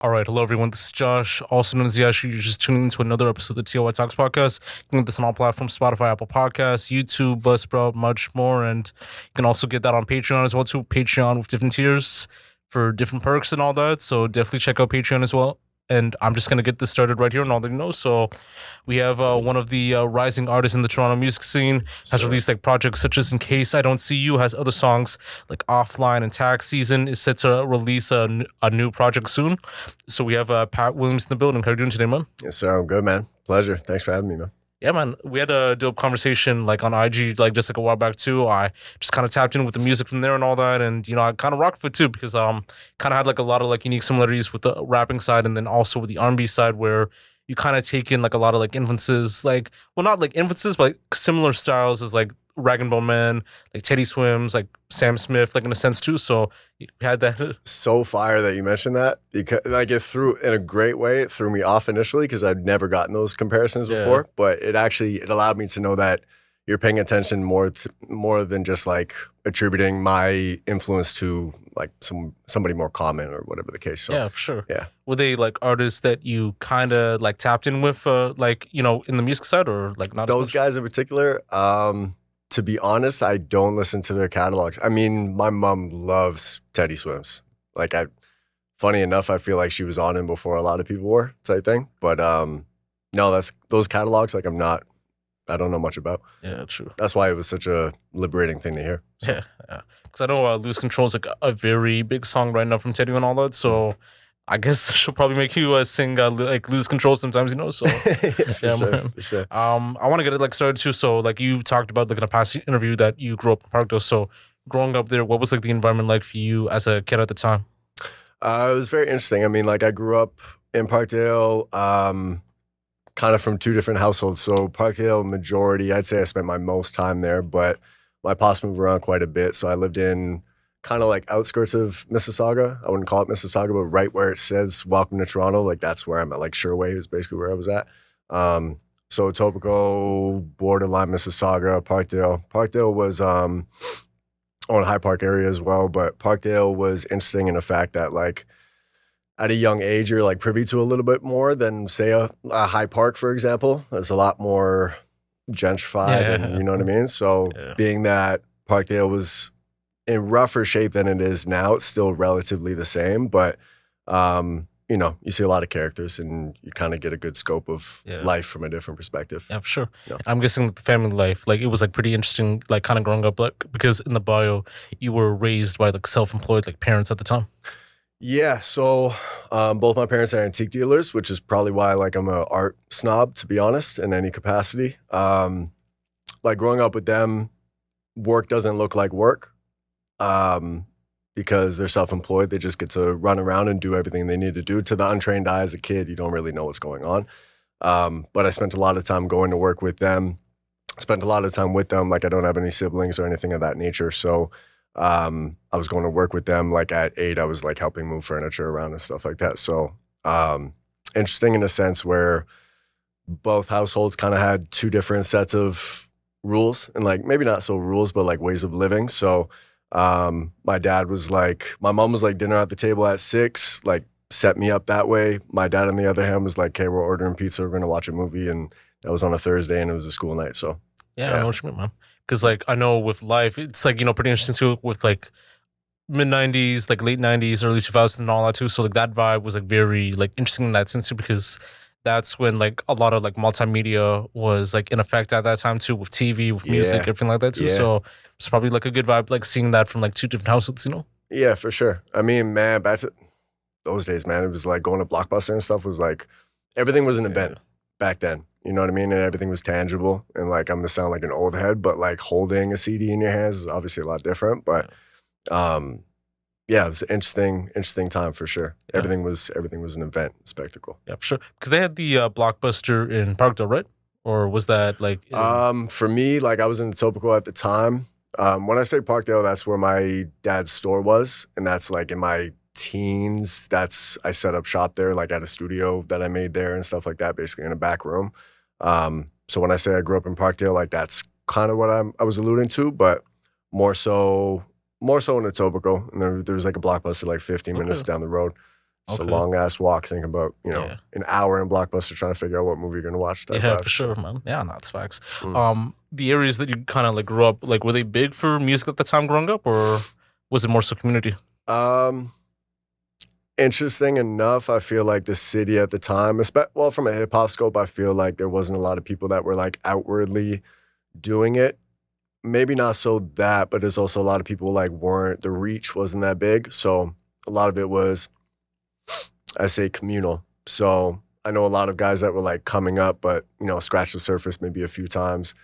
All right, hello everyone. This is Josh, also known as Yashu. You're just tuning into another episode of the TLOY Talks podcast. You can get this on all platforms: Spotify, Apple Podcasts, YouTube, Buzzsprout, much more. And you can also get that on Patreon as well too. Patreon with different tiers for different perks and all that. So definitely check out Patreon as well. And I'm just gonna get this started right here on all that you know. So we have one of the rising artists in the Toronto music scene has released like projects such as "In Case I Don't See You," has other songs like "Offline" and "Tax Season," is set to release a new project soon. So we have Pat Williams in the building. How are you doing today, man? Yes, sir. I'm good, man. Pleasure. Thanks for having me, man. Yeah, man. We had a dope conversation like on IG like just like a while back too. I just kind of tapped in with the music from there and all that, and I kind of rocked with it too because kind of had like a lot of like unique similarities with the rapping side and then also with the R&B side where you kind of take in like a lot of like influences, like well not like influences but like similar styles as like Rag and Bone Man, like Teddy Swims, like Sam Smith, like in a sense too. So you had that. So fire that you mentioned that because like it threw in a great way. It threw me off initially because I'd never gotten those comparisons before, but it allowed me to know that you're paying attention more than just like attributing my influence to like somebody more common or whatever the case. So Yeah, for sure. yeah. Were they like artists that you kind of like tapped in with, like in the music side or like not? Those guys in particular, to be honest, I don't listen to their catalogs. I mean, my mom loves Teddy Swims. Like, funny enough, I feel like she was on him before a lot of people were, type thing. But no, that's those catalogs. Like, I don't know much about. Yeah, true. That's why it was such a liberating thing to hear. So. Yeah. Because I know "Lose Control" is like a very big song right now from Teddy and all that. So I guess she'll probably make you sing like "Lose Control" sometimes, So for sure. I want to get it like started too. So like you talked about like in a past interview that you grew up in Parkdale. So growing up there, what was like the environment like for you as a kid at the time? It was very interesting. I mean, like I grew up in Parkdale, kind of from two different households. So Parkdale majority, I'd say I spent my most time there, but my pops moved around quite a bit. So I lived in kind of like outskirts of Mississauga. I wouldn't call it Mississauga, but right where it says "Welcome to Toronto," like that's where I'm at. Like Sherway is basically where I was at. So Etobicoke, borderline Mississauga, Parkdale. Parkdale was on High Park area as well, but Parkdale was interesting in the fact that like at a young age you're like privy to a little bit more than say a High Park, for example. It's a lot more gentrified, and you know what I mean. So being that Parkdale was in rougher shape than it is now, it's still relatively the same, but you see a lot of characters and you kind of get a good scope of life from a different perspective. Yeah, for sure. Yeah. I'm guessing the family life, like it was like pretty interesting, like kind of growing up, like because in the bio you were raised by like self-employed like parents at the time. Yeah, so both my parents are antique dealers, which is probably why like I'm an art snob, to be honest, in any capacity. Like growing up with them, work doesn't look like work. Because they're self-employed, they just get to run around and do everything they need to do. To the untrained eye as a kid, you don't really know what's going on. But I spent a lot of time going to work with them, spent a lot of time with them. Like I don't have any siblings or anything of that nature. So I was going to work with them. Like at 8, I was like helping move furniture around and stuff like that. So interesting in a sense where both households kind of had two different sets of rules and like maybe not so rules, but like ways of living. So my mom was like dinner at the table at 6, like set me up that way. My dad on the other hand was like, okay, we're ordering pizza, we're going to watch a movie. And that was on a Thursday and it was a school night. So yeah. I know what you mean, man. Because like I know with life, it's like, pretty interesting too with like mid-90s, like late 90s, early 2000s and all that too. So like that vibe was like very like interesting in that sense too, because that's when like a lot of like multimedia was like in effect at that time too, with TV, with music, everything like that too. Yeah. So it's probably like a good vibe, like seeing that from like two different households, Yeah, for sure. I mean, man, back to those days, man, it was like going to Blockbuster and stuff was like, everything was an event back then. You know what I mean? And everything was tangible. And like, I'm gonna sound like an old head, but like holding a CD in your hands is obviously a lot different. But yeah, it was an interesting time for sure. Yeah. Everything was an event, spectacle. Yeah, for sure. Because they had the Blockbuster in Parkdale, right? Or was that like? For me, like I was in Etobicoke at the time. When I say Parkdale, that's where my dad's store was, and that's like in my teens. I set up shop there, like at a studio that I made there and stuff like that, basically in a back room. So when I say I grew up in Parkdale, like that's kind of what I was alluding to, but more so in Etobicoke, and there was like a Blockbuster like 15 minutes down the road. It's a Okay. long ass walk thinking about, Yeah. an hour in Blockbuster trying to figure out what movie you're gonna watch. Type Yeah, vibe, for sure, so. man. Yeah, no, it's facts. Mm. The areas that you kind of like grew up, like, were they big for music at the time growing up, or was it more so community? Um, Interesting enough, I feel like the city at the time, well, from a hip hop scope, I feel like there wasn't a lot of people that were like outwardly doing it. Maybe not so that, but there's also a lot of people like the reach wasn't that big. So a lot of it was, I say, communal. So I know a lot of guys that were like coming up, but scratched the surface maybe a few times.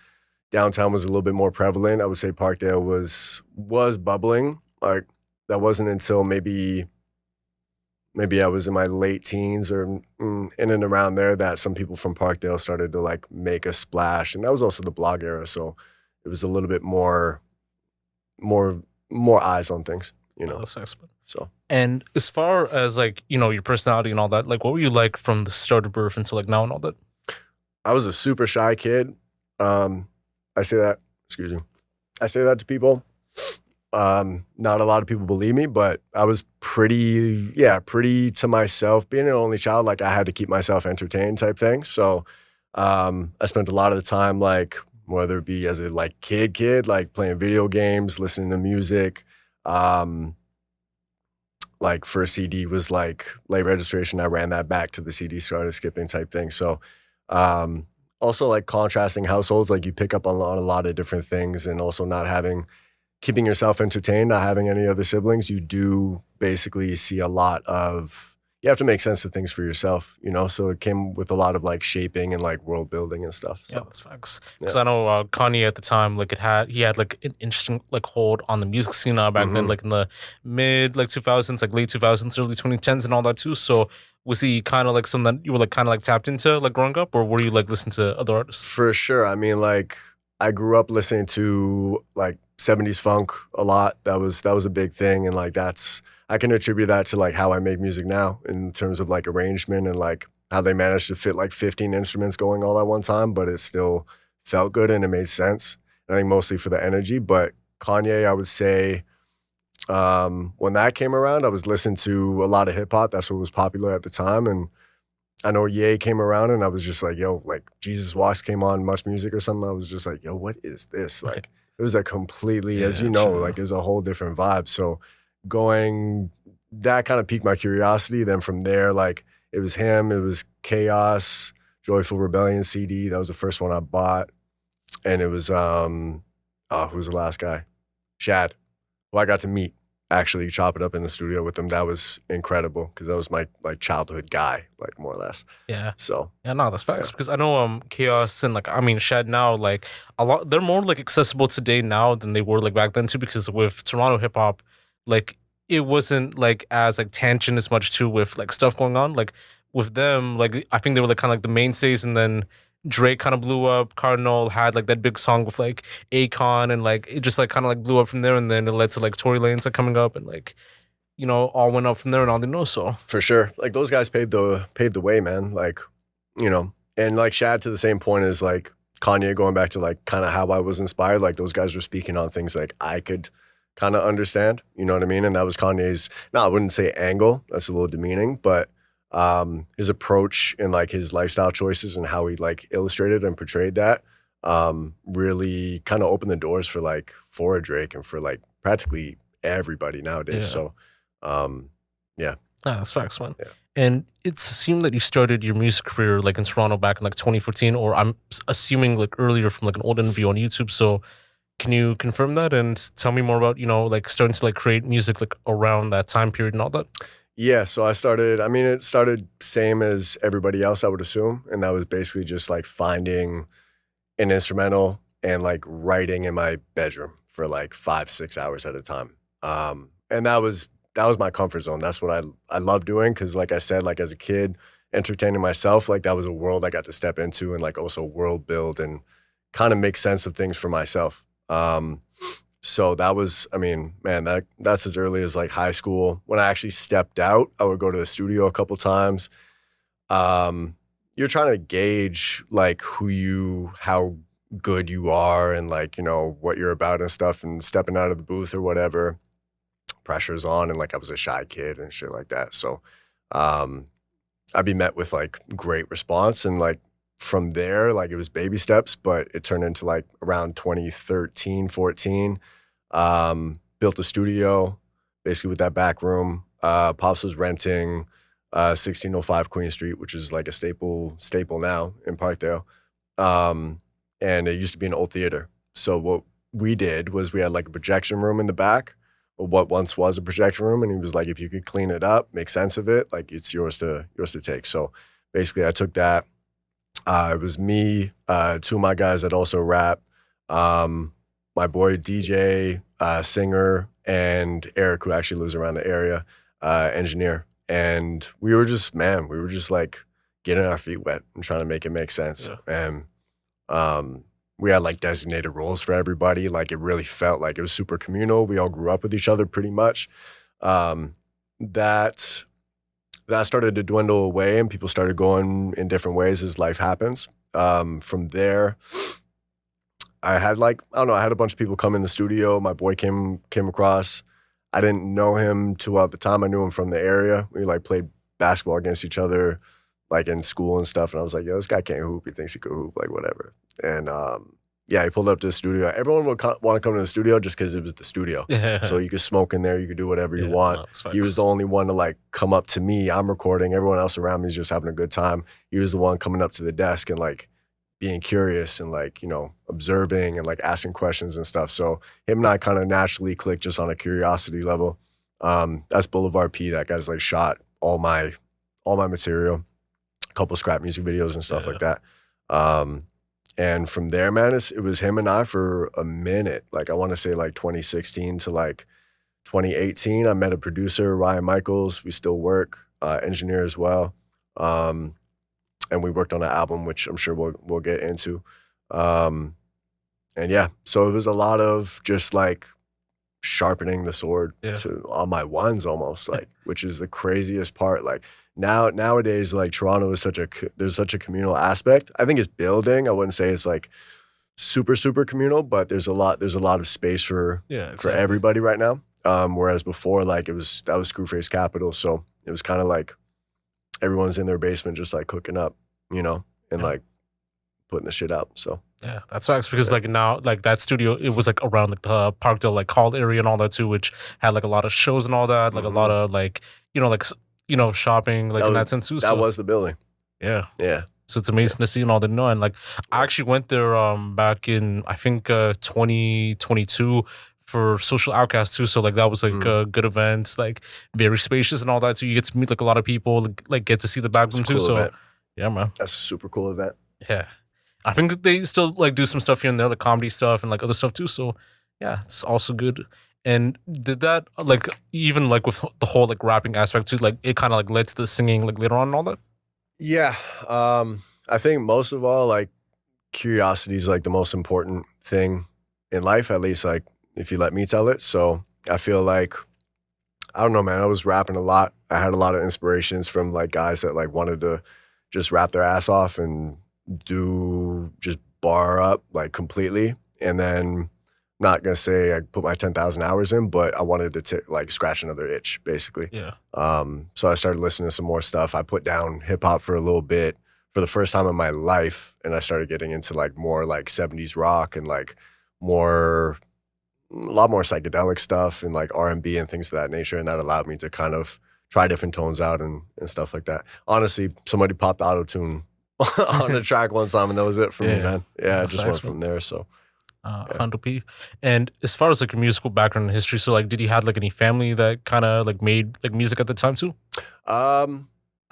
Downtown was a little bit more prevalent. I would say Parkdale was bubbling. Like that wasn't until maybe I was in my late teens or in and around there that some people from Parkdale started to like make a splash, and that was also the blog era. So it was a little bit more eyes on things, Oh, that's nice. So And as far as like, your personality and all that, like, what were you like from the start of birth until like now and all that? I was a super shy kid. I say that, excuse me. I say that to people. Not a lot of people believe me, but I was pretty to myself. Being an only child, like I had to keep myself entertained type thing. So I spent a lot of the time, like, whether it be as a like kid, like playing video games, listening to music. Like first CD was like late registration. I ran that back to the CD, started skipping type thing. So also like contrasting households, like you pick up on a lot of different things, and also keeping yourself entertained, not having any other siblings, you do basically see a lot of, you have to make sense of things for yourself, So it came with a lot of like shaping and like world building and stuff. So. Yeah, that's facts. Because I know Kanye at the time, like he had like an interesting like hold on the music scene back then, like in the mid like 2000s, like late 2000s, early 2010s, and all that too. So was he kind of like something that you were like kind of like tapped into like growing up, or were you like listening to other artists? For sure. I mean, like I grew up listening to like 70s funk a lot. That was a big thing, and like I can attribute that to like how I make music now in terms of like arrangement and like how they managed to fit like 15 instruments going all at one time, but it still felt good and it made sense. And I think mostly for the energy, but Kanye, I would say, when that came around, I was listening to a lot of hip hop. That's what was popular at the time, and I know Ye came around, and I was just like, yo, like Jesus Walks came on Much Music or something. I was just like, yo, what is this? Like, it was a completely, as you know, like it was a whole different vibe. So that kind of piqued my curiosity. Then from there, like it was him, it was Chaos, Joyful Rebellion CD. That was the first one I bought. And it was, who was the last guy? Shad, who I got to meet. Actually chop it up in the studio with him. That was incredible because that was my like childhood guy, like more or less. Yeah. So yeah, no, that's facts. Because I know Chaos and like Shad now, like a lot, they're more like accessible today now than they were like back then too. Because with Toronto hip hop, like it wasn't like as like tangent as much too with like stuff going on. Like with them, like I think they were like kind of like the mainstays, and then Drake kind of blew up. Cardinal had like that big song with like Akon, and like it just like kind of like blew up from there, and then it led to like Tory Lanez like coming up, and like all went up from there, and all they know. So for sure, like those guys paved the way, man. Like and like Shad to the same point as like Kanye, going back to like kind of how I was inspired. Like those guys were speaking on things like I could kind of understand, you know what I mean? And that was Kanye's. No, I wouldn't say angle. That's a little demeaning, but his approach and like his lifestyle choices and how he like illustrated and portrayed that really kind of opened the doors for Drake and for like practically everybody nowadays. Yeah. So yeah. That's facts, man. Yeah. And it seemed that you started your music career like in Toronto back in like 2014, or I'm assuming like earlier from like an old interview on YouTube. So can you confirm that and tell me more about, like starting to like create music like around that time period and all that? Yeah, so it started same as everybody else, I would assume. And that was basically just like finding an instrumental and like writing in my bedroom for like 5-6 hours at a time. And that was my comfort zone. That's what I love doing. Cause like I said, like as a kid, entertaining myself, like that was a world I got to step into and like also world build and kind of make sense of things for myself. So that was, man, that's as early as like high school. When I actually stepped out, I would go to the studio a couple times. You're trying to gauge like how good you are and like, what you're about and stuff, and stepping out of the booth or whatever, pressure's on. And like, I was a shy kid and shit like that. So, I'd be met with like great response, and like from there, like it was baby steps, but it turned into like around 2013, 14, built a studio basically with that back room. Pops was renting 1605 Queen Street, which is like a staple now in Parkdale. And it used to be an old theater. So what we did was we had like a projection room in the back, or what once was a projection room, and he was like, if you could clean it up, make sense of it, like it's yours to take. So basically I took that. It was me, two of my guys that also rap, my boy DJ, singer, and Eric, who actually lives around the area, engineer. And we were just like getting our feet wet and trying to make it make sense. Yeah. And we had like designated roles for everybody. Like it really felt like it was super communal. We all grew up with each other pretty much. That started to dwindle away, and people started going in different ways as life happens. From there, I had a bunch of people come in the studio. My boy came across. I didn't know him too well at the time. I knew him from the area. We like played basketball against each other, like in school and stuff. And I was like, yo, this guy can't hoop. He thinks he could hoop, like whatever. And yeah, he pulled up to the studio. Everyone would want to come to the studio just because it was the studio. Yeah. So you could smoke in there. You could do whatever you want. He was the only one to like come up to me. I'm recording. Everyone else around me is just having a good time. He was the one coming up to the desk and like being curious and like, you know, observing and like asking questions and stuff. So him and I kind of naturally clicked just on a curiosity level. That's Boulevard P. That guy's like shot all my material, a couple scrap music videos and stuff like that. And from there, man, it was him and I for a minute. Like I want to say like 2016 to like 2018. I met a producer, Ryan Michaels. We still work, engineer as well. And we worked on an album, which I'm sure we'll get into. And yeah, so it was a lot of just like sharpening the sword on my ones almost, like, which is the craziest part. Like nowadays, like Toronto is there's such a communal aspect. I think it's building. I wouldn't say it's like super, super communal, but there's a lot of space for everybody right now. Whereas before, like that was Screwface Capital. So it was kind of like everyone's in their basement just like cooking up, you know, and like putting the shit out. So yeah, that's facts, because like now, like that studio, it was like around like the Parkdale like Hall area and all that too, which had like a lot of shows and all that, like a lot of like, you know, shopping like in that sense too. That was the building. Yeah. Yeah. So it's amazing to see and all that. And like I actually went there back in I think 2022 for Social Outcast too. So like that was like a good event, like very spacious and all that. So you get to meet like a lot of people, like get to see the back room too. So event. Yeah, man. That's a super cool event. Yeah. I think that they still like do some stuff here and there, like comedy stuff and like other stuff too. So yeah, it's also good. And did that like even like with the whole like rapping aspect too, like it kind of like led to the singing like later on and all that? Yeah. I think most of all, like curiosity is like the most important thing in life, at least like if you let me tell it. So I feel like, I don't know, man, I was rapping a lot. I had a lot of inspirations from like guys that like wanted to just rap their ass off and just bar up like completely. And then not gonna say I put my 10,000 hours in, but I wanted to like scratch another itch basically. Yeah. So I started listening to some more stuff. I put down hip hop for a little bit for the first time in my life. And I started getting into like more like 70s rock and like a lot more psychedelic stuff and like R&B and things of that nature. And that allowed me to kind of try different tones out and stuff like that. Honestly, somebody popped auto-tune on the track one time and that was it for me, man. Yeah, it just went from there. So 100p. And as far as like your musical background and history, so like did you have like any family that kind of like made like music at the time too? I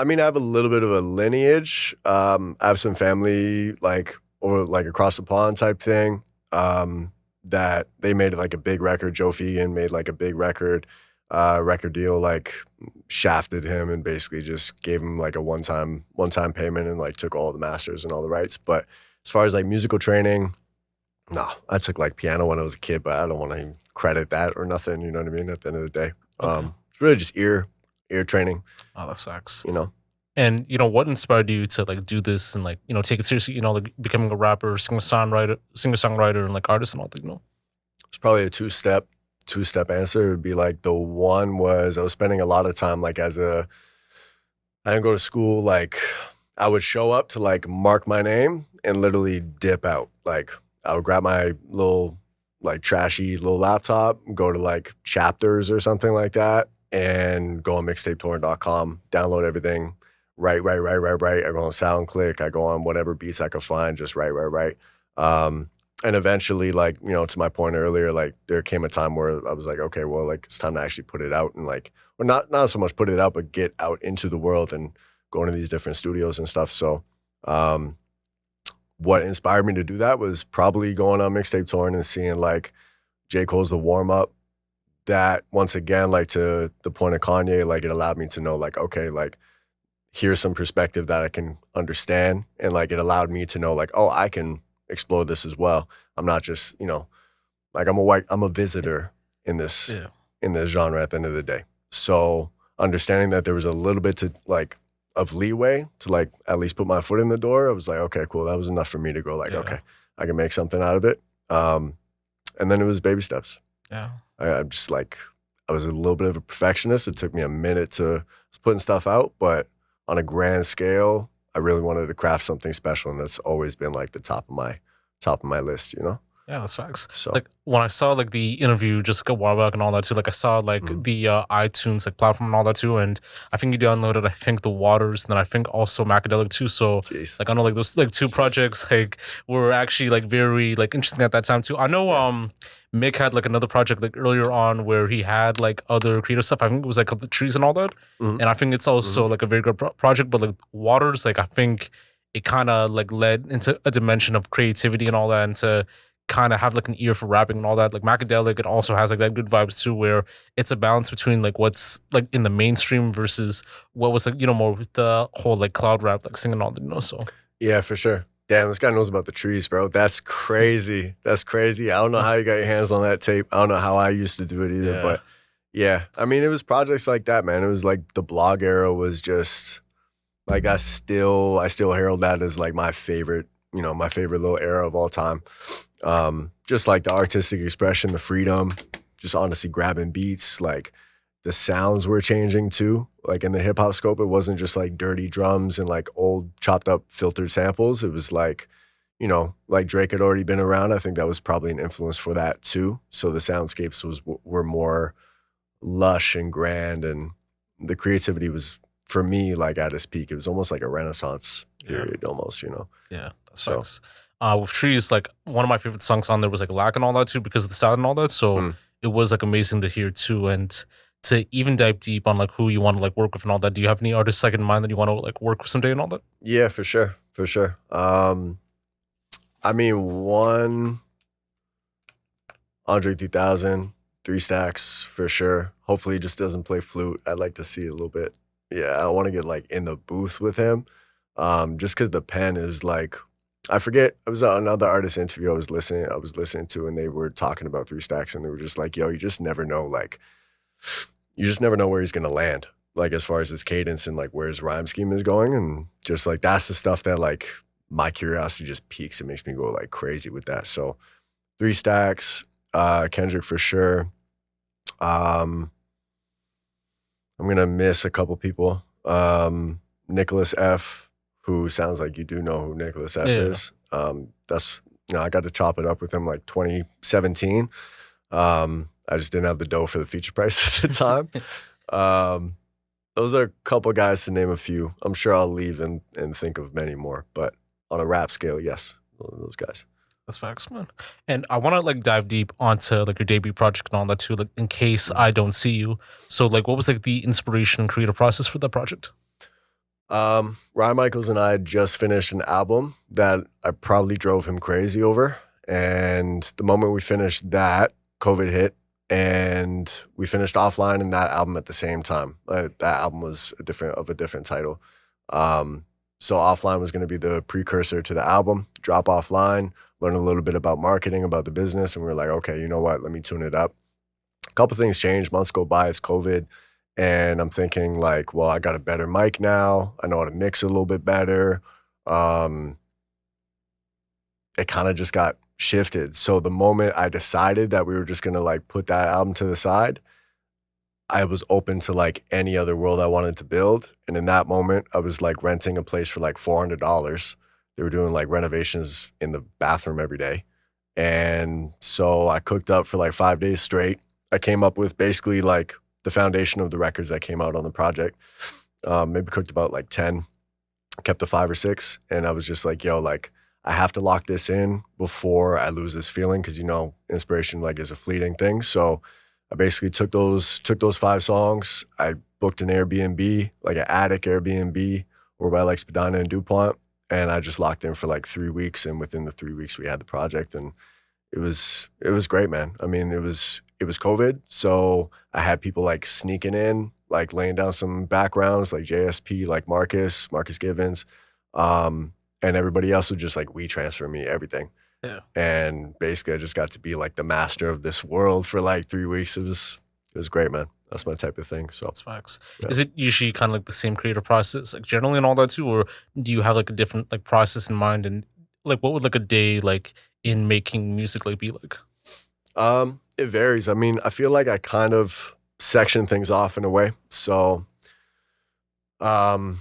mean, I have a little bit of a lineage. I have some family like across the pond type thing. That they made like a big record. Joe Fegan made like a big record deal, like shafted him and basically just gave him like a one-time payment and like took all the masters and all the rights. But as far as like musical training, no, I took like piano when I was a kid, but I don't want to even credit that or nothing. You know what I mean? At the end of the day, it's really just ear training. Oh, that sucks. You know. And, you know, what inspired you to, like, do this and, like, you know, take it seriously, you know, like, becoming a rapper, singer-songwriter, and, like, artist and all that, you know? It's probably a two-step answer. It would be, like, the one was I was spending a lot of time, like, as a I didn't go to school. Like, I would show up to like mark my name and literally dip out. Like, I would grab my little like trashy little laptop, go to like chapters or something like that, and go on mixtapetorrent.com, download everything, write. I go on SoundClick, I go on whatever beats I could find, just write. And eventually, like, you know, to my point earlier, like there came a time where I was like, okay, well, like it's time to actually put it out and like, or not so much put it out, but get out into the world and go into these different studios and stuff. So, what inspired me to do that was probably going on Mixtape Torrent and seeing like J. Cole's The Warm Up. That once again, like to the point of Kanye, like it allowed me to know like, okay, like here's some perspective that I can understand. And like it allowed me to know like, oh, I can explore this as well. I'm not just, you know, like I'm a visitor in this in this genre at the end of the day. So understanding that there was a little bit to like of leeway to like at least put my foot in the door, I was like, okay, cool. That was enough for me to go like, okay, I can make something out of it. And then it was baby steps. Yeah. I'm just like, I was a little bit of a perfectionist. It took me a minute to putting stuff out, but on a grand scale, I really wanted to craft something special, and that's always been like the top of my list, you know? Yeah, that's facts. So Like when I saw like the interview just like a while back and all that too, like I saw like the iTunes like platform and all that too, and I think you downloaded I think The Waters and then I think also Macadelic too. So jeez. like I know like those like two projects like were actually like very like interesting at that time too. I know Mick had like another project like earlier on where he had like other creative stuff. I think it was like the trees and all that, and I think it's also like a very good project. But like Waters, like I think it kind of like led into a dimension of creativity and all that, and to kind of have like an ear for rapping and all that. Like Macadelic, it also has like that good vibes too, where it's a balance between like what's like in the mainstream versus what was like, you know, more with the whole like cloud rap, like singing all that, you know. So Yeah, for sure. Damn, this guy knows about the trees, bro. That's crazy. That's crazy. I don't know how you got your hands on that tape. I don't know how I used to do it either, but yeah. I mean, it was projects like that, man. It was like the blog era was just like I still herald that as like my favorite, you know, my favorite little era of all time. Just like the artistic expression, the freedom, just honestly grabbing beats, like the sounds were changing too. Like in the hip hop scope, it wasn't just like dirty drums and like old chopped up filtered samples. It was like, you know, like Drake had already been around. I think that was probably an influence for that too. So the soundscapes were more lush and grand, and the creativity was for me like at its peak. It was almost like a Renaissance period, almost, you know. Yeah, that's facts. With trees, like one of my favorite songs on there was like Lack and all that too, because of the sound and all that. So it was like amazing to hear too, and to even dive deep on like who you want to like work with and all that. Do you have any artists like in mind that you want to like work with someday and all that? Yeah, for sure. I mean, one Andre 3000, 3 Stacks for sure. Hopefully he just doesn't play flute. I'd like to see a little bit. Yeah, I want to get like in the booth with him. Just because the pen is like, I forget, it was another artist interview I was listening to, and they were talking about 3 Stacks, and they were just like, yo, you just never know, like, you just never know where he's gonna land, like as far as his cadence and like where his rhyme scheme is going. And just like that's the stuff that like my curiosity just piques. It makes me go like crazy with that. So 3 Stacks, Kendrick for sure. I'm gonna miss a couple people. Nicholas F, who sounds like you do know who Nicholas F is. That's, you know, I got to chop it up with him like 2017. I just didn't have the dough for the feature price at the time. Those are a couple guys to name a few. I'm sure I'll leave and think of many more, but on a rap scale, yes, those guys. That's facts, man. And I want to like dive deep onto like your debut project and all that too, like in case I don't see you. So like, what was like the inspiration and creative process for that project? Ryan Michaels and I had just finished an album that I probably drove him crazy over. And the moment we finished that, COVID hit, and we finished Offline and that album at the same time. That album was a different title. So Offline was going to be the precursor to the album. Drop Offline, learn a little bit about marketing, about the business, and we were like, okay, you know what? Let me tune it up. A couple things changed. Months go by. It's COVID. And I'm thinking like, well, I got a better mic now. I know how to mix a little bit better. It kind of just got shifted. So the moment I decided that we were just going to like put that album to the side, I was open to like any other world I wanted to build. And in that moment, I was like renting a place for like $400. They were doing like renovations in the bathroom every day. And so I cooked up for like 5 days straight. I came up with basically like the foundation of the records that came out on the project. Maybe cooked about like 10, kept the 5 or 6. And I was just like, yo, like, I have to lock this in before I lose this feeling. Cause inspiration like is a fleeting thing. So I basically took those 5 songs. I booked an Airbnb, like an attic Airbnb over by like Spadina and DuPont. And I just locked in for like 3 weeks. And within the 3 weeks we had the project, and it was great, man. I mean, it was COVID. So I had people like sneaking in, like laying down some backgrounds, like JSP, like Marcus Givens. And everybody else would just like WeTransfer me everything. Yeah. And basically I just got to be like the master of this world for like 3 weeks. It was great, man. That's my type of thing. So That's facts. Yeah. Is it usually kind of like the same creative process, like generally and all that too, or do you have like a different like process in mind? And like, what would like a day like in making music like be like? It varies. I mean, I feel like I kind of section things off in a way. So I'm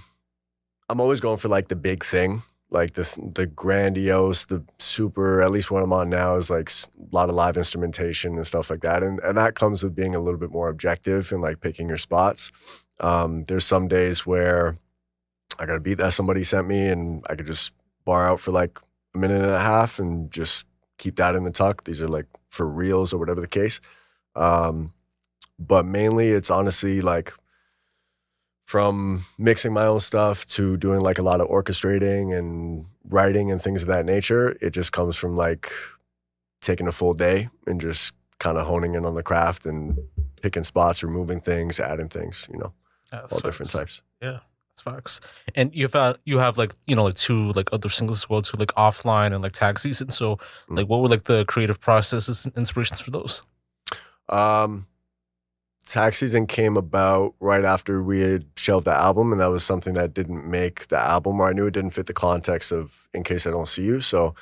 always going for like the big thing, like the grandiose, the super, at least what I'm on now is like a lot of live instrumentation and stuff like that. And that comes with being a little bit more objective and like picking your spots. There's some days where I got a beat that somebody sent me and I could just bar out for like a minute and a half and just keep that in the tuck. These are like for reels or whatever the case. But mainly it's honestly like from mixing my own stuff to doing like a lot of orchestrating and writing and things of that nature. It just comes from like taking a full day and just kind of honing in on the craft and picking spots, removing things, adding things, all different types. Yeah. That's facts. And you have like, like 2 like other singles as well too, like Offline and like Tag Season. So like what were like the creative processes and inspirations for those? Tag Season came about right after we had shelved the album, and that was something that didn't make the album, or I knew it didn't fit the context of In Case I Don't See You. So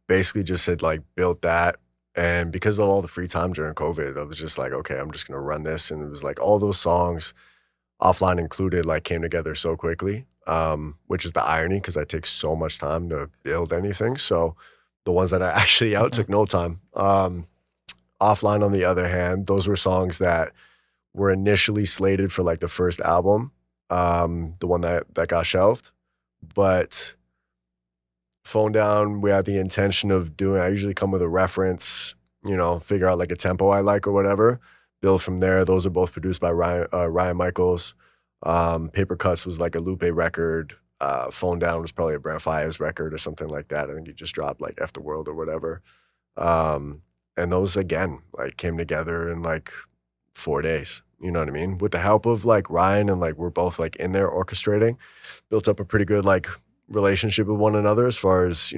basically just had like built that. And because of all the free time during COVID, I was just like, okay, I'm just going to run this. And it was like all those songs, Offline included, like came together so quickly, which is the irony because I take so much time to build anything. So the ones that are actually out took no time. Offline, on the other hand, those were songs that were initially slated for like the first album, the one that got shelved. But Phone Down, we had the intention of doing, I usually come with a reference, figure out like a tempo I like or whatever, build from there. Those are both produced by Ryan Michaels. Paper Cuts was like a Lupe record. Phone Down was probably a Brent Faiyaz record or something like that. I think he just dropped like F the World or whatever. And those, again, like came together in like 4 days, you know what I mean? With the help of like Ryan and like we're both like in there orchestrating, built up a pretty good like relationship with one another as far as,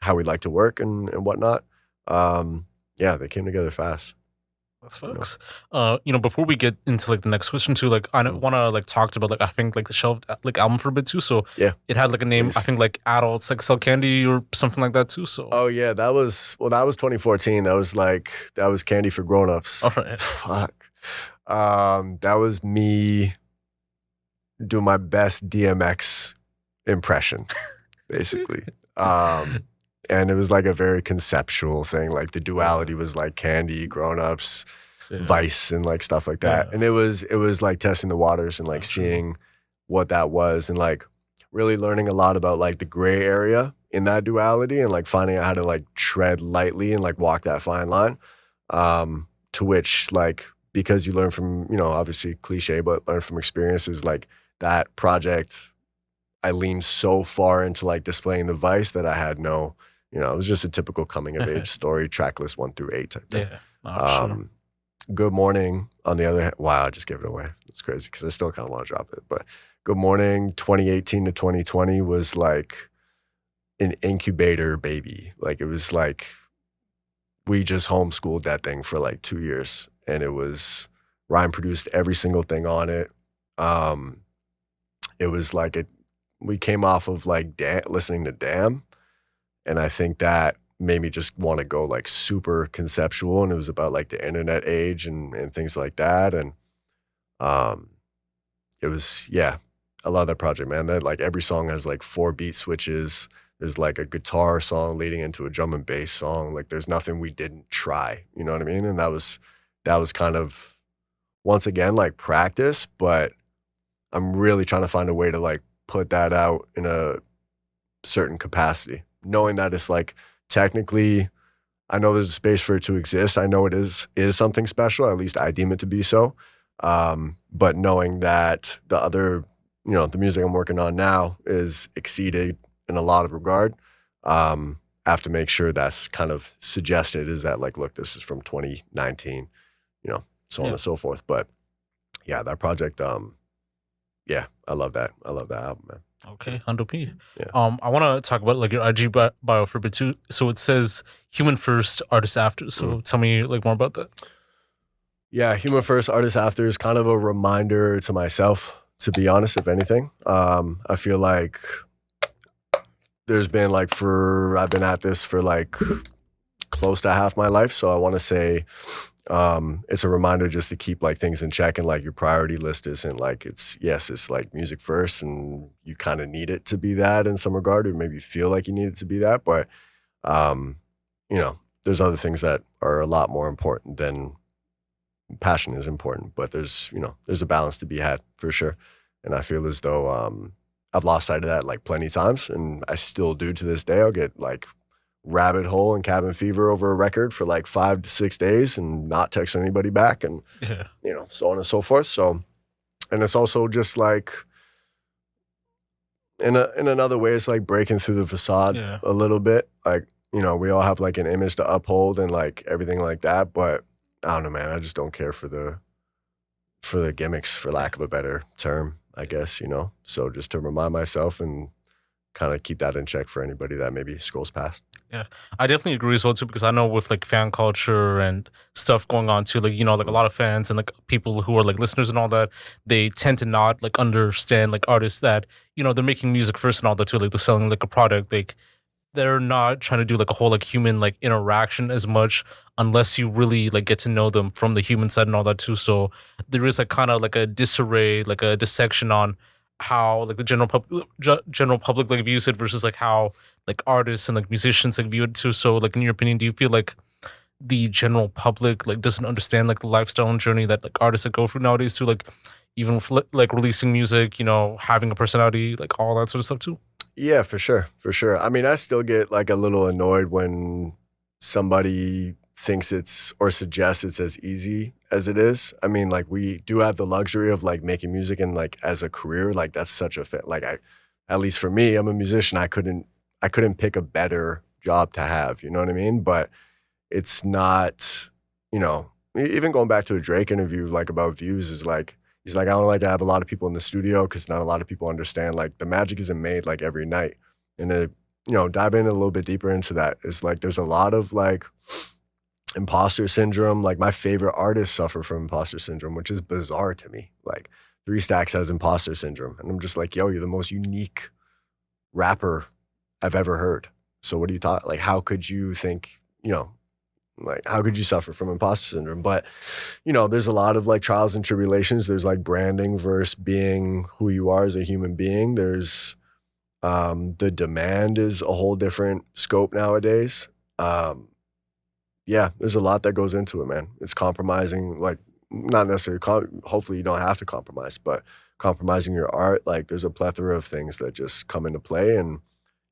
how we like to work and whatnot. Yeah, they came together fast. That's facts. Before we get into like the next question too, like I want to like talk about like I think like the shelved like album for a bit too. So Yeah, it had like a name. please. I think like Adults like Sell Candy or something like that too. So Oh yeah, that was 2014. That was Candy for Grown-Ups. all right. Fuck. That was me doing my best DMX impression, basically. And it was like a very conceptual thing. Like the duality was like Candy, Grown-Ups, Vice, and like stuff like that. Yeah. And it was like testing the waters and like seeing what that was and like really learning a lot about like the gray area in that duality and like finding out how to like tread lightly and like walk that fine line. To which like, because you learn from, obviously cliche, but learn from experiences, like that project, I leaned so far into like displaying the vice that I had no, it was just a typical coming of age story, track list 1 through 8 type thing. Yeah. Sure. Good Morning, on the other hand, wow, I just gave it away. It's crazy because I still kind of want to drop it. But Good Morning 2018 to 2020 was like an incubator baby. Like it was like we just homeschooled that thing for like 2 years. And it was, Ryan produced every single thing on it. It was like we came off of like listening to Damn. And I think that made me just want to go like super conceptual, and it was about like the internet age and things like that. And it was, yeah, I love that project, man. That like every song has like 4 beat switches. There's like a guitar song leading into a drum and bass song. Like there's nothing we didn't try, you know what I mean? And that was kind of, once again, like practice, but I'm really trying to find a way to like put that out in a certain capacity, knowing that it's like technically, I know there's a space for it to exist. I know it is something special. At least I deem it to be so. But knowing that the other, the music I'm working on now is exceeded in a lot of regard, I have to make sure that's kind of suggested, is that like, look, this is from 2019, so on and so forth. But yeah, that project, yeah, I love that. I love that album, man. Okay, 100p. Yeah. I want to talk about like your IG bio for a bit too. So it says human first, artist after. So tell me like more about that. Yeah, human first, artist after is kind of a reminder to myself, to be honest, if anything. I feel like there's been like I've been at this for like close to half my life. So I want to say it's a reminder just to keep like things in check, and like your priority list isn't like, it's like music first, and you kind of need it to be that in some regard, or maybe feel like you need it to be that. But, there's other things that are a lot more important than passion is important, but there's a balance to be had for sure. And I feel as though I've lost sight of that like plenty of times, and I still do to this day. I'll get like rabbit hole and cabin fever over a record for like 5 to 6 days and not text anybody back, and so on and so forth. So, and it's also just like in another way, it's like breaking through the facade a little bit. Like, we all have like an image to uphold and like everything like that, but I don't know, man. I just don't care for the gimmicks, for lack of a better term, I guess, So just to remind myself and kind of keep that in check for anybody that maybe scrolls past. Yeah, I definitely agree as well too, because I know with like fan culture and stuff going on too, like, like a lot of fans and like people who are like listeners and all that, they tend to not like understand like artists that, they're making music first and all that too. Like they're selling like a product, like they're not trying to do like a whole like human like interaction as much, unless you really like get to know them from the human side and all that too. So there is like kind of like a disarray, like a dissection on how like the general public like views it versus like how like artists and like musicians like view it too. So like in your opinion, do you feel like the general public like doesn't understand like the lifestyle and journey that like artists that go through nowadays too, like even with, like releasing music, having a personality, like all that sort of stuff too? Yeah, for sure. I mean, I still get like a little annoyed when somebody thinks it's or suggests it's as easy as it is. I mean, like we do have the luxury of like making music and like as a career, like that's such a fit. Like at least for me, I'm a musician. I couldn't pick a better job to have, you know what I mean? But it's not, even going back to a Drake interview, like about views is like, he's like, I don't like to have a lot of people in the studio because not a lot of people understand like the magic isn't made like every night. And dive in a little bit deeper into that is like, there's a lot of like imposter syndrome. Like my favorite artists suffer from imposter syndrome, which is bizarre to me. Like 3 Stacks has imposter syndrome. And I'm just like, yo, you're the most unique rapper I've ever heard. So what do you talk? Like, how could you think, like, how could you suffer from imposter syndrome? But, there's a lot of like trials and tribulations. There's like branding versus being who you are as a human being. There's the demand is a whole different scope nowadays. Yeah, there's a lot that goes into it, man. It's compromising, like not necessarily, hopefully you don't have to compromise, but compromising your art. Like there's a plethora of things that just come into play, and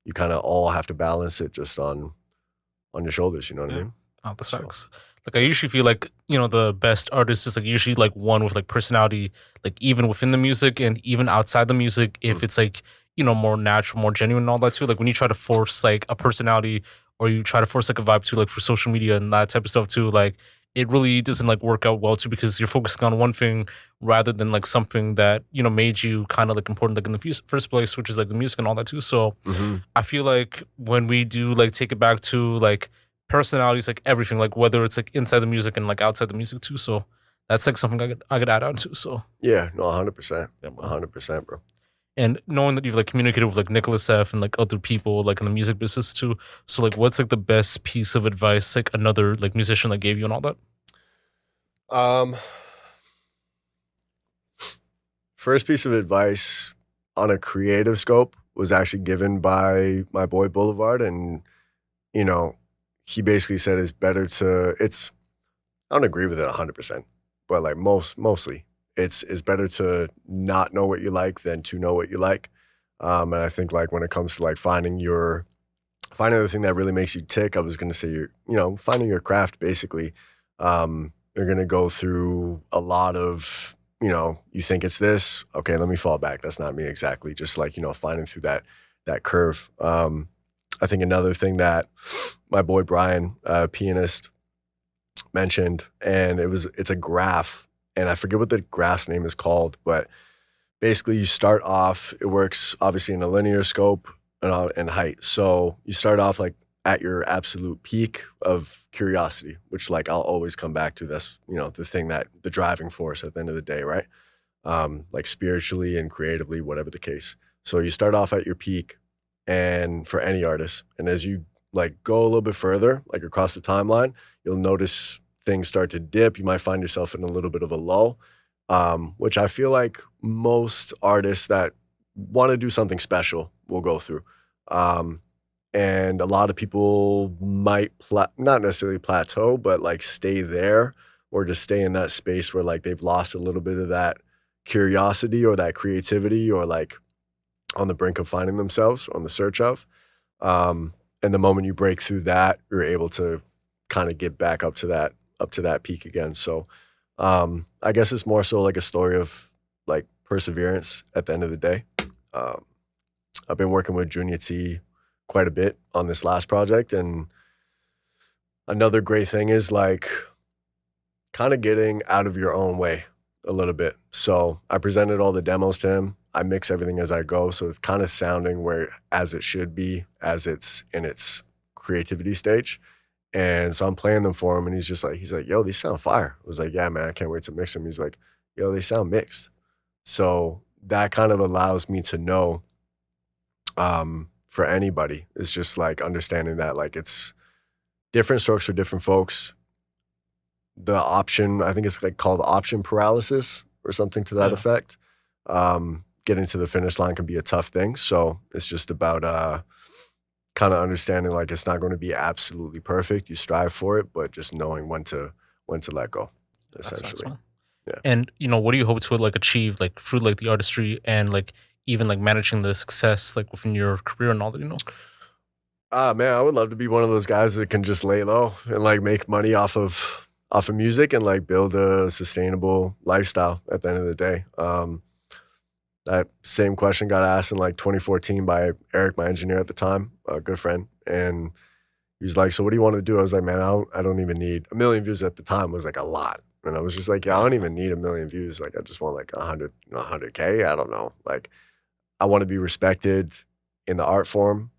you kind of all have to balance it just on your shoulders. You know what I mean? Oh, the sucks. Like I usually feel like, the best artist is like usually like one with like personality, like even within the music and even outside the music, if it's like, more natural, more genuine and all that too. Like when you try to force like a personality or you try to force like a vibe too, like for social media and that type of stuff too, like it really doesn't like work out well too, because you're focusing on one thing rather than like something that, made you kind of like important like in the first place, which is like the music and all that too. So I feel like when we do like take it back to like personalities, like everything, like whether it's like inside the music and like outside the music too. So that's like something I could add on to. So yeah, no, 100%, 100%, bro. And knowing that you've like communicated with like Nicholas F and like other people like in the music business too, so like what's like the best piece of advice like another like musician like gave you and all that? Um, First piece of advice on a creative scope was actually given by my boy Boulevard, and you know, he basically said I don't agree with it 100%, but like mostly it's better to not know what you like than to know what you like. And I think like when it comes to like finding the thing that really makes you tick, I was going to say finding your craft basically. You're going to go through a lot of, you think it's this, okay, let me fall back. That's not me exactly. Just like, finding through that curve. I think another thing that my boy Brian, pianist, mentioned, and it's a graph, and I forget what the graph's name is called, but basically you start off, it works obviously in a linear scope and height. So you start off like at your absolute peak of curiosity, which like I'll always come back to. That's, the thing the driving force at the end of the day, right? Like spiritually and creatively, whatever the case. So you start off at your peak, and for any artist, and as you like go a little bit further, like across the timeline, you'll notice things start to dip. You might find yourself in a little bit of a lull, which I feel like most artists that want to do something special will go through. And a lot of people might not necessarily plateau, but like stay there or just stay in that space where like they've lost a little bit of that curiosity or that creativity, or like on the brink of finding themselves, on the search of. And the moment you break through that, you're able to kind of get back up to that peak again. So I guess it's more so like a story of like perseverance at the end of the day. I've been working with Junior T quite a bit on this last project, and another great thing is like kind of getting out of your own way a little bit. So I presented all the demos to him. I mix everything as I go, so it's kind of sounding as it should be, as it's in its creativity stage. And so I'm playing them for him, and he's like, yo, these sound fire. I was like, yeah, man, I can't wait to mix them. He's like, yo, they sound mixed. So that kind of allows me to know, for anybody, it's just like understanding that like it's different strokes for different folks. The option, I think it's like called option paralysis or something to that effect. Getting to the finish line can be a tough thing. So it's just about kind of understanding like it's not going to be absolutely perfect. You strive for it, but just knowing when to let go, essentially. Yeah. And what do you hope to like achieve like through like the artistry and like even like managing the success like within your career and all that, Man, I would love to be one of those guys that can just lay low and like make money off of music and like build a sustainable lifestyle at the end of the day. That same question got asked in like 2014 by Eric, my engineer at the time, a good friend. And he was like, so what do you want to do? I was like, man, I don't even need 1 million views at the time was like a lot. And I was just like, yeah, I don't even need 1 million views. Like, I just want like 100K. I don't know. Like, I want to be respected in the art form.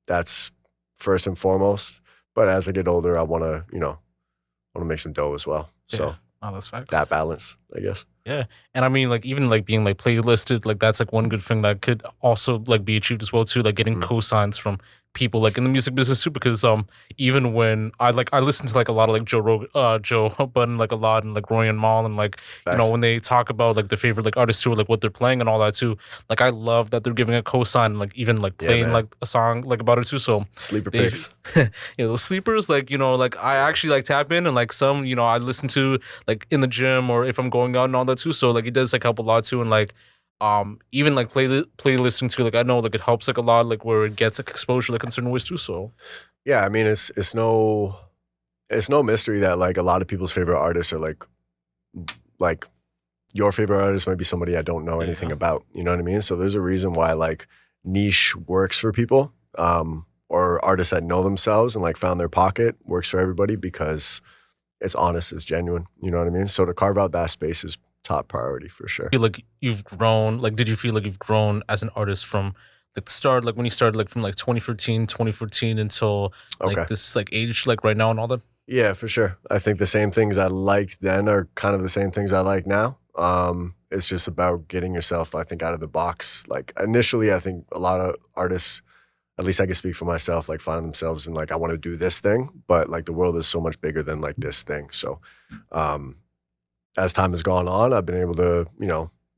That's first and foremost. But as I get older, I want to make some dough as well. Yeah. So that's facts. that balance, I guess. Yeah. And I mean, like, even like being like playlisted, like that's like one good thing that could also like be achieved as well too, like getting cosigns from people like in the music business too, because even when I listen to like a lot of like Joe Budden like a lot, and like Roy and Mal, and like when they talk about like their favorite like artists too, or like what they're playing and all that too, like I love that they're giving a cosign and like even like playing like a song like about it too. So sleeper picks. Those sleepers, like like I actually like tap in, and like some I listen to like in the gym or if I'm going out and all that too. So like it does like help a lot too, and like even like playlisting too, like I know like it helps like a lot, like where it gets like exposure like in certain ways too. So yeah, I mean it's no mystery that like a lot of people's favorite artists are like your favorite artist might be somebody I don't know anything about. You know what I mean? So there's a reason why like niche works for people, or artists that know themselves and like found their pocket works for everybody, because it's honest, it's genuine. You know what I mean? So to carve out that space is top priority for sure. Feel like you've grown, like did you feel like you've grown as an artist from like the start, like when you started like from like 2014 until like this like age like right now and all that? Yeah, for sure. I think the same things I liked then are kind of the same things I like now. It's just about getting yourself, I think, out of the box. Like initially, I think a lot of artists, at least I can speak for myself, like find themselves in like, I want to do this thing, but like the world is so much bigger than like this thing. So as time has gone on, I've been able to,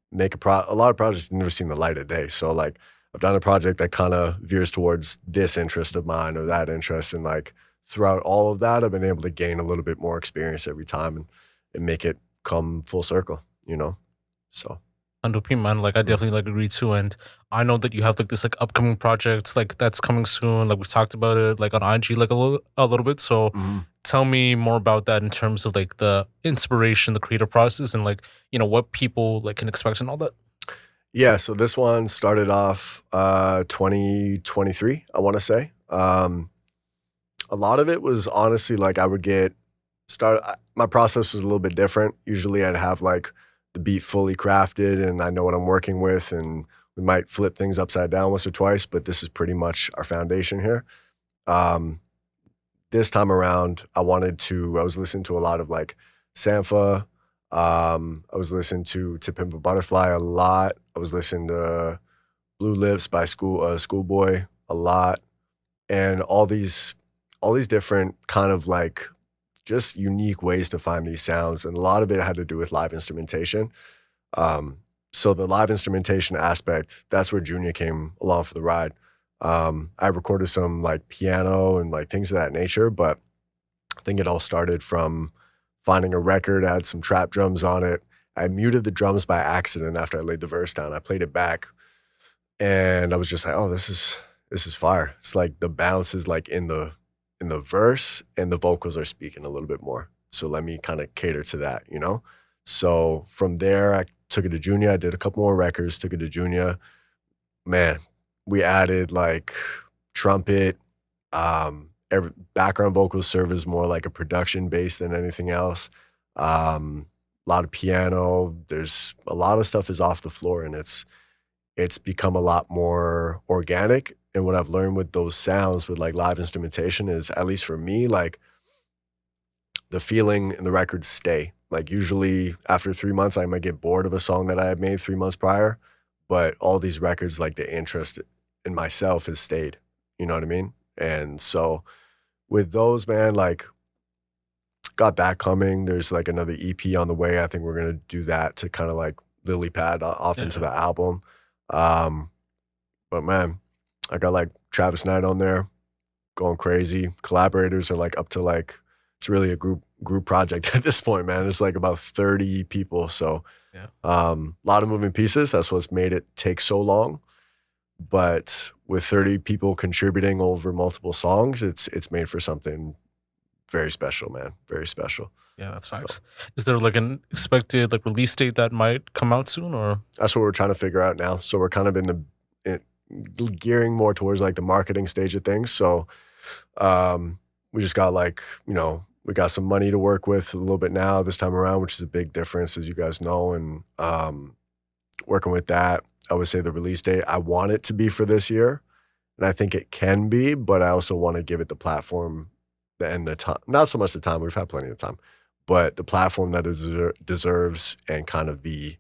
make a lot of projects that never seen the light of day. So like I've done a project that kind of veers towards this interest of mine or that interest. And like throughout all of that, I've been able to gain a little bit more experience every time and make it come full circle, So. And Dopey, man, like I definitely like agree too. And I know that you have like this like upcoming project like that's coming soon. Like we've talked about it like on IG like a little bit. So tell me more about that in terms of like the inspiration, the creative process, and like what people like can expect and all that. Yeah, so this one started off 2023, I want to say. A lot of it was honestly like I would get started. My process was a little bit different. Usually I'd have like the beat fully crafted and I know what I'm working with, and we might flip things upside down once or twice, but this is pretty much our foundation here. This time around, I was listening to a lot of like Sampha. I was listening to Pimp a Butterfly a lot. I was listening to Blue Lips by Schoolboy a lot. And all these different kind of like just unique ways to find these sounds. And a lot of it had to do with live instrumentation. So the live instrumentation aspect, that's where Junior came along for the ride. I recorded some like piano and like things of that nature, but I think it all started from finding a record, I had some trap drums on it. I muted the drums by accident after I laid the verse down. I played it back and I was just like, oh, this is fire. It's like the bounce is like in the verse and the vocals are speaking a little bit more. So let me kind of cater to that, So from there, I took it to Junior. I did a couple more records, took it to Junior. Man, we added like trumpet, background vocals serve as more like a production base than anything else. A lot of piano. There's a lot of stuff is off the floor, and it's become a lot more organic. And what I've learned with those sounds with like live instrumentation is, at least for me, like the feeling and the records stay. Like usually after 3 months, I might get bored of a song that I had made 3 months prior, but all these records, like the interest in myself has stayed. You know what I mean? And so with those, man, like got that coming. There's like another EP on the way. I think we're going to do that to kind of like lily pad off into the album. But man, I got like Travis Knight on there going crazy. Collaborators are like up to like, it's really a group project at this point, man. It's like about 30 people. So a lot of moving pieces. That's what's made it take so long. But with 30 people contributing over multiple songs, it's made for something very special, man. Very special. Yeah, that's facts. So, is there like an expected like release date that might come out soon, or? That's what we're trying to figure out now. So we're kind of gearing more towards like the marketing stage of things. So we just got like, we got some money to work with a little bit now this time around, which is a big difference, as you guys know. And working with that, I would say the release date, I want it to be for this year. And I think it can be, but I also want to give it the platform and the time. Not so much the time, we've had plenty of time, but the platform that it deserves and kind of the,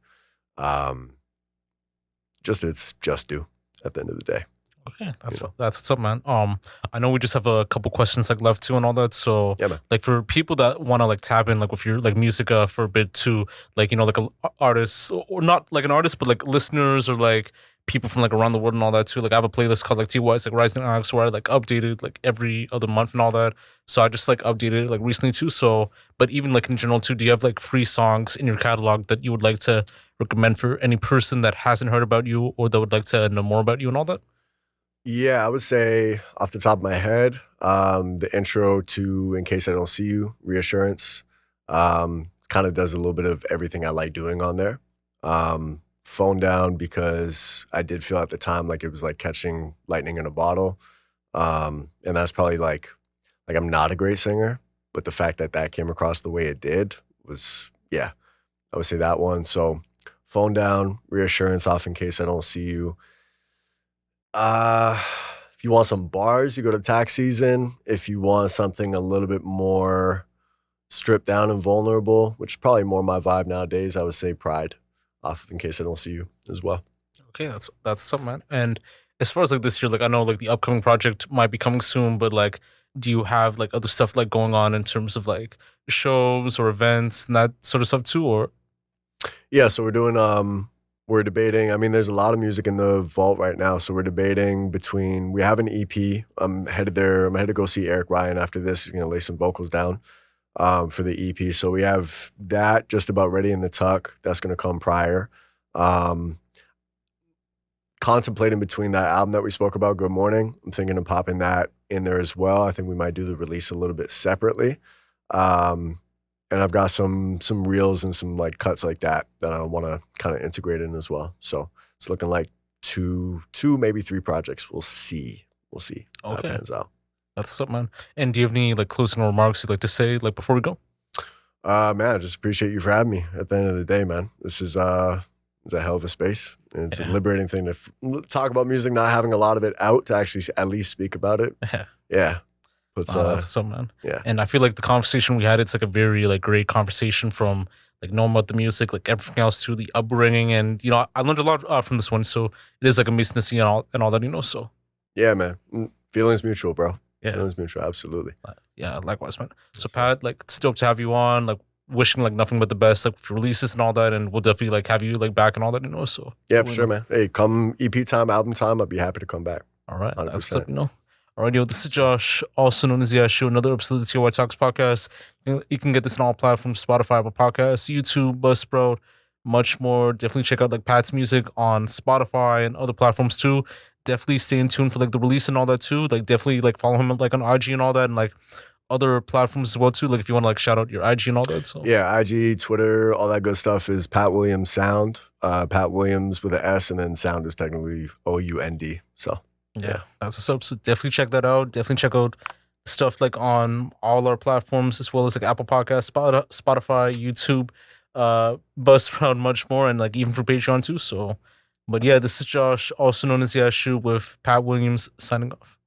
it's just due at the end of the day. Okay, that's what's up, man. I know we just have a couple questions like left too and all that. So yeah, man. Like for people that want to like tap in like with your like music for a bit too, like like an artist or not like an artist, but like listeners or like people from like around the world and all that too. Like I have a playlist called like TLOY's like Rising Acts where I like updated like every other month and all that. So I just like updated it like recently too. So but even like in general too, do you have like free songs in your catalog that you would like to recommend for any person that hasn't heard about you or that would like to know more about you and all that? Yeah, I would say off the top of my head, the intro to In Case I Don't See You, Reassurance, kind of does a little bit of everything I like doing on there. Phone Down, because I did feel at the time like it was like catching lightning in a bottle. And that's probably like I'm not a great singer, but the fact that came across the way it did was, I would say that one. So Phone Down, Reassurance off In Case I Don't See You. If you want some bars, you go to Tax Season. If you want something a little bit more stripped down and vulnerable, which is probably more my vibe nowadays, I would say Pride. off of in case I don't see you as well. Okay, that's something, man. And as far as like this year, like I know like the upcoming project might be coming soon, but like, do you have like other stuff like going on in terms of like shows or events and that sort of stuff too, or? Yeah, so we're debating. I mean, there's a lot of music in the vault right now, so we're debating between. We have an EP. I'm headed there. I'm headed to go see Eric Ryan after this. He's gonna lay some vocals down for the EP. So we have that just about ready in the tuck. That's gonna come prior. Contemplating between that album that we spoke about, Good Morning. I'm thinking of popping that in there as well. I think we might do the release a little bit separately. And I've got some reels and some like cuts like that I want to kind of integrate in as well. So it's looking like two, maybe 3 projects. We'll see how it pans out. That's something, man. And do you have any like closing remarks you'd like to say like before we go? Man, I just appreciate you for having me. At the end of the day, man, this is it's a hell of a space. And it's a liberating thing to talk about music, not having a lot of it out, to actually at least speak about it. Yeah. That's something, man. Yeah. And I feel like the conversation we had, it's like a very like great conversation from like knowing about the music, like everything else to the upbringing. And, you know, I learned a lot from this one. So it is like amazing to see and all that, you know, so. Yeah, man. Feelings mutual, bro. Yeah. Feelings mutual, absolutely. Yeah, likewise, man. So Pat, like it's dope to have you on, like wishing like nothing but the best, like for releases and all that, and we'll definitely like have you like back and all that, you know. So yeah, for sure, man. Hey, come EP time, album time, I'd be happy to come back. All right, 100%. That's stuff, you know. All right, yo, this is Josh, also known as Yashu, another episode of the TLOY Talks podcast. You can get this on all platforms: Spotify, Apple Podcasts, YouTube, Buzzsprout, much more. Definitely check out like Pat's music on Spotify and other platforms too. Definitely stay in tune for like the release and all that too. Like definitely like follow him like on IG and all that, and like other platforms as well too. Like if you want to like shout out your IG and all that. So yeah, IG, Twitter, all that good stuff is Pat Williams Sound. Pat Williams with an S, and then sound is technically OUND. So yeah, that's what's up. So definitely check that out. Definitely check out stuff like on all our platforms as well as like Apple Podcasts, Spotify, YouTube, Buzzsprout, much more, and like even for Patreon too. So, but yeah, this is Josh, also known as Yashu, with Pat Williams signing off.